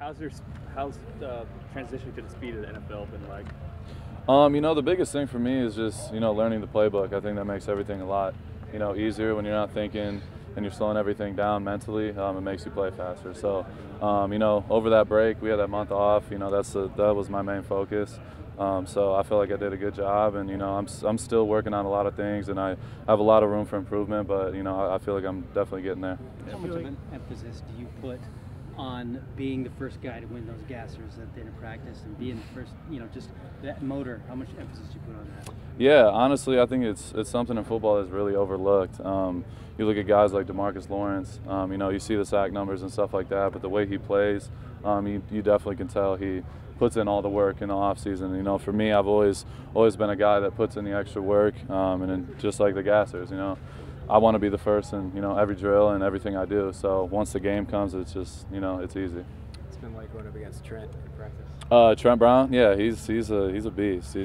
How's the transition to the speed of the NFL been like? The biggest thing for me is just, learning the playbook. I think that makes everything a lot, easier when you're not thinking and you're slowing everything down mentally. It makes you play faster. So, over that break, we had that month off. That was my main focus. So I feel like I did a good job, and I'm still working on a lot of things, and I have a lot of room for improvement. But I feel like I'm definitely getting there. How much of an emphasis do you put on being the first guy to win those gassers at the end of practice and being the first, just that motor? How much emphasis do you put on that? Yeah, honestly, I think it's something in football that's really overlooked. You look at guys like DeMarcus Lawrence, you see the sack numbers and stuff like that, but the way he plays, you definitely can tell he puts in all the work in the offseason. For me, I've always been a guy that puts in the extra work, and then just like the gassers, I want to be the first in every drill and everything I do. So once the game comes, it's just it's easy. It's been like going up against Trent in practice. Trent Brown, yeah, he's a beast.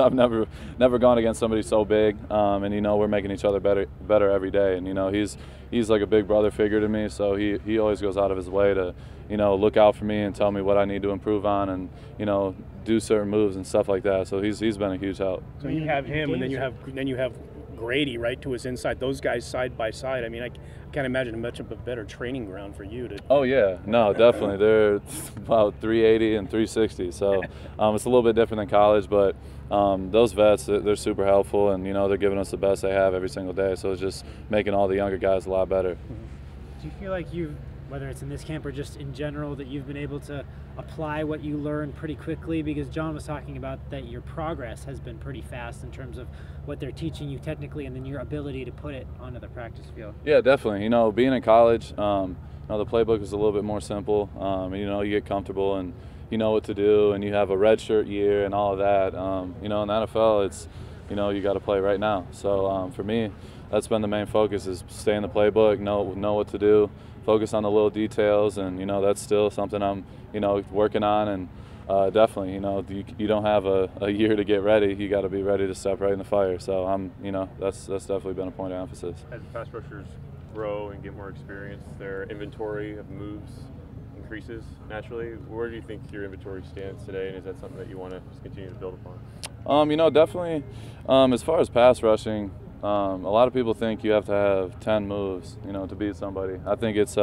I've never gone against somebody so big, and we're making each other better every day. And he's like a big brother figure to me. So he always goes out of his way to look out for me and tell me what I need to improve on, and do certain moves and stuff like that. So he's been a huge help. So you have him, and then you have Grady right to his inside. Those guys side by side. I mean, I can't imagine a much of a better training ground for you to. Oh yeah, no, definitely. They're about 380 and 360, so it's a little bit different than college, but those vets, they're super helpful, and they're giving us the best they have every single day. So it's just making all the younger guys a lot better. Do you feel like whether it's in this camp or just in general, that you've been able to apply what you learned pretty quickly? Because John was talking about that your progress has been pretty fast in terms of what they're teaching you technically and then your ability to put it onto the practice field. Yeah, definitely. Being in college, the playbook is a little bit more simple. You get comfortable and you know what to do, and you have a redshirt year and all of that. In the NFL, it's, you got to play right now. So for me, that's been the main focus, is stay in the playbook, know what to do, focus on the little details, and that's still something I'm working on. And definitely, you don't have a year to get ready. You got to be ready to step right in the fire. So that's definitely been a point of emphasis. As pass rushers grow and get more experience, their inventory of moves increases naturally. Where do you think your inventory stands today, and is that something that you want to continue to build upon? Definitely. As far as pass rushing, a lot of people think you have to have 10 moves, to beat somebody. I think it's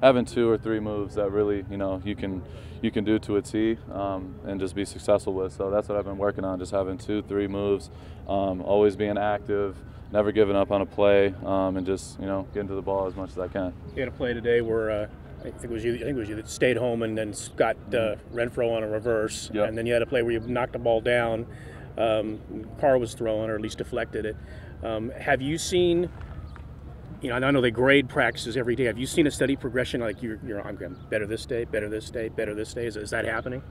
having 2 or 3 moves that really, you can do to a T, and just be successful with. So that's what I've been working on, just having 2, 3 moves, always being active, never giving up on a play, and just getting to the ball as much as I can. You had a play today where I think it was you that stayed home and then got Renfro on a reverse, Yep. And then you had a play where you knocked the ball down. Carr was throwing, or at least deflected it. Have you seen, I know they grade practices every day. Have you seen a steady progression, like I'm better this day, better this day, better this day? Is that happening?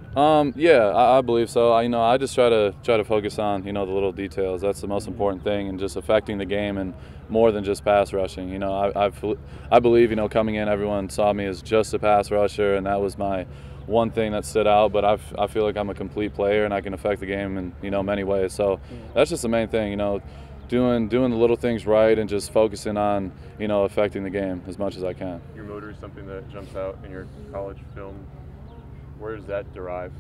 Yeah, I believe so. I just try to focus on, the little details. That's the most important thing, and just affecting the game, and more than just pass rushing. I believe, coming in, everyone saw me as just a pass rusher, and that was my one thing that stood out, but I feel like I'm a complete player, and I can affect the game in many ways. So that's just the main thing, doing the little things right, and just focusing on affecting the game as much as I can. Your motor is something that jumps out in your college film. Where does that derive?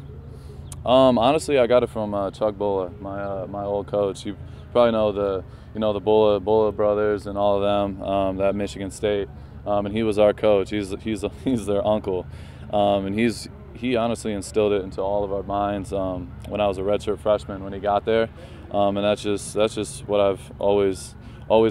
Honestly, I got it from Chuck Bulla, my old coach. You probably know the Bulla brothers and all of them at Michigan State, and he was our coach. He's their uncle, and he honestly instilled it into all of our minds when I was a redshirt freshman when he got there, and that's just what I've always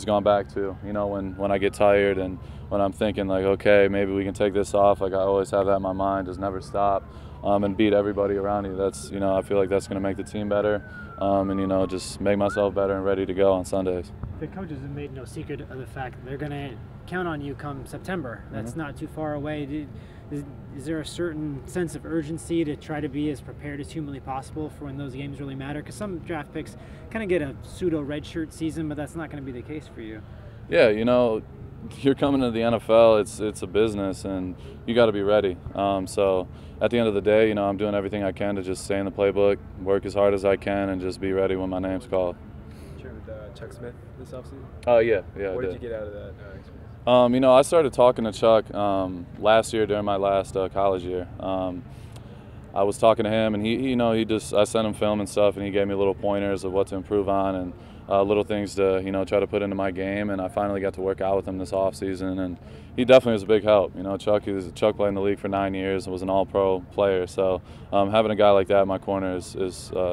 gone back to. When I get tired and when I'm thinking like, okay, maybe we can take this off. Like, I always have that in my mind, just never stop, and beat everybody around you. That's I feel like that's going to make the team better, and just make myself better and ready to go on Sundays. The coaches have made no secret of the fact that they're going to count on you come September. That's not too far away. Is there a certain sense of urgency to try to be as prepared as humanly possible for when those games really matter? Because some draft picks kind of get a pseudo redshirt season, but that's not going to be the case for you. Yeah, you're coming to the NFL. It's a business, and you got to be ready. So at the end of the day, I'm doing everything I can to just stay in the playbook, work as hard as I can, and just be ready when my name's called. You trained with Chuck Smith this offseason? Yeah. What did you get out of that experience? I started talking to Chuck last year during my last college year. I was talking to him, and I sent him film and stuff, and he gave me little pointers of what to improve on and little things to, try to put into my game. And I finally got to work out with him this offseason, and he definitely was a big help. Chuck played in the league for 9 years and was an all-pro player. So having a guy like that in my corner is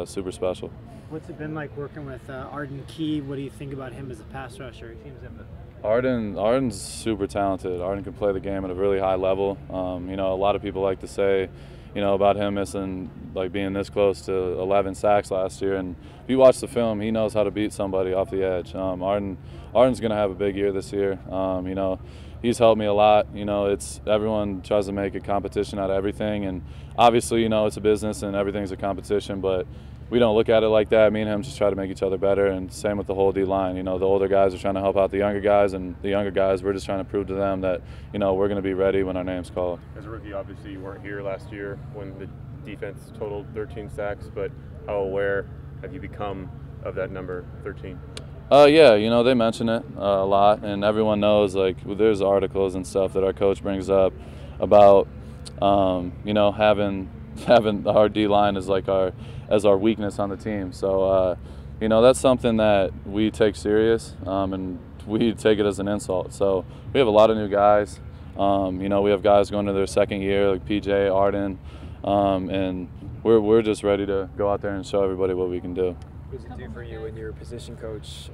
super special. What's it been like working with Arden Key? What do you think about him as a pass rusher? He seems to have Arden's super talented. Arden can play the game at a really high level. A lot of people like to say, about him being this close to 11 sacks last year. And if you watch the film, he knows how to beat somebody off the edge. Arden's going to have a big year this year. He's helped me a lot. Everyone tries to make a competition out of everything, and obviously, it's a business and everything's a competition, but we don't look at it like that. Me and him just try to make each other better, and same with the whole D-line. The older guys are trying to help out the younger guys, and the younger guys, we're just trying to prove to them that, we're going to be ready when our name's called. As a rookie, obviously you weren't here last year when the defense totaled 13 sacks, but how aware have you become of that number, 13? Yeah, they mention it a lot, and everyone knows, there's articles and stuff that our coach brings up about, having our D-line as our weakness on the team. So, that's something that we take serious, and we take it as an insult. So we have a lot of new guys. We have guys going to their second year, like PJ, Arden, and we're just ready to go out there and show everybody what we can do. What does it do for you when your position coach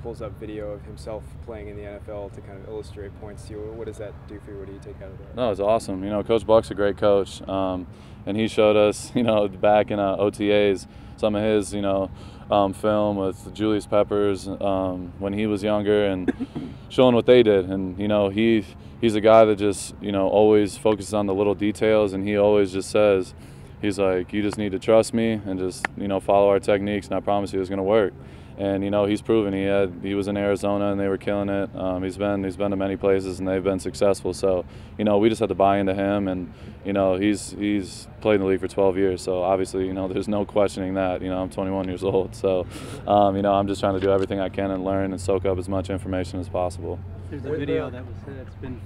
pulls up video of himself playing in the NFL to kind of illustrate points to you? What does that do for you? What do you take out of that? No, it's awesome. Coach Buck's a great coach, and he showed us, back in OTAs, some of his, film with Julius Peppers when he was younger, and showing what they did. And he's a guy that just always focuses on the little details, and he always just says, he's like, you just need to trust me and just follow our techniques, and I promise you it's going to work. And he's proven. He was in Arizona and they were killing it. He's been to many places and they've been successful. So we just had to buy into him, and he's played in the league for 12 years. So obviously there's no questioning that. I'm 21 years old. So I'm just trying to do everything I can and learn and soak up as much information as possible. There's a video that's been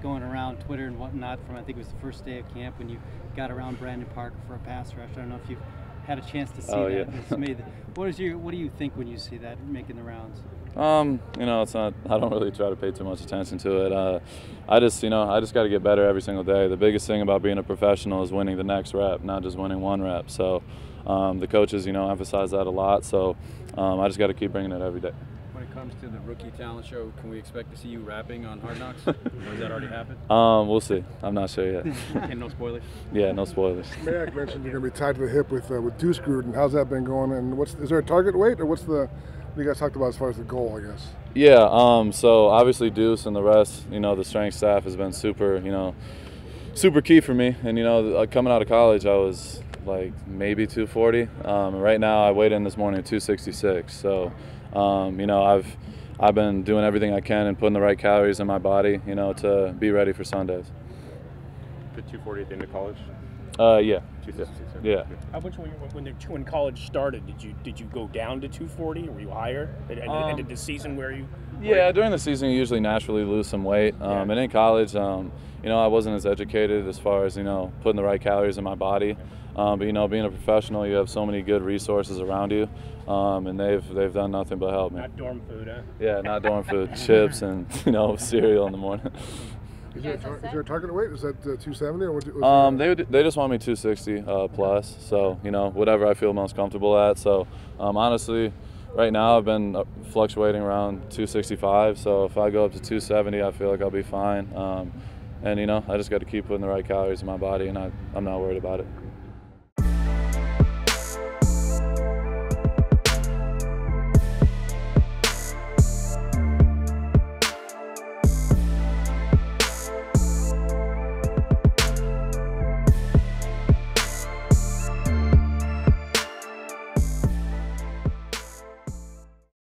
going around Twitter and whatnot from, I think it was the first day of camp when you got around Brandon Parker for a pass rush. I don't know if you've had a chance to see that. Yeah. What do you think when you see that making the rounds? It's not. I don't really try to pay too much attention to it. I just got to get better every single day. The biggest thing about being a professional is winning the next rep, not just winning one rep. So the coaches, emphasize that a lot. So I just got to keep bringing it every day. When it comes to the rookie talent show, can we expect to see you rapping on Hard Knocks? Or has that already happened? We'll see. I'm not sure yet. And no spoilers? Yeah, no spoilers. Mayak mentioned you're going to be tied to the hip with Deuce Gruden. How's that been going? And is there a target weight, or what you guys talked about as far as the goal, I guess? Yeah. So obviously Deuce and the rest, the strength staff has been super key for me. And coming out of college, I was maybe 240. Right now, I weighed in this morning at 266. So. I've been doing everything I can and putting the right calories in my body, to be ready for Sundays. The 240 at the end of college? Yeah. 266. Yeah. How much when college started? Did you go down to 240, or were you higher? Ended the season where you? Yeah, during the season you usually naturally lose some weight, and in college, I wasn't as educated as far as putting the right calories in my body. But being a professional, you have so many good resources around you, and they've done nothing but help me. Not dorm food, huh? Yeah, not dorm food, chips and cereal in the morning. Is there a target weight? Is that 270 or what? They just want me 260 plus, so whatever I feel most comfortable at. So honestly, right now I've been fluctuating around 265. So if I go up to 270, I feel like I'll be fine. And I just got to keep putting the right calories in my body, and I'm not worried about it.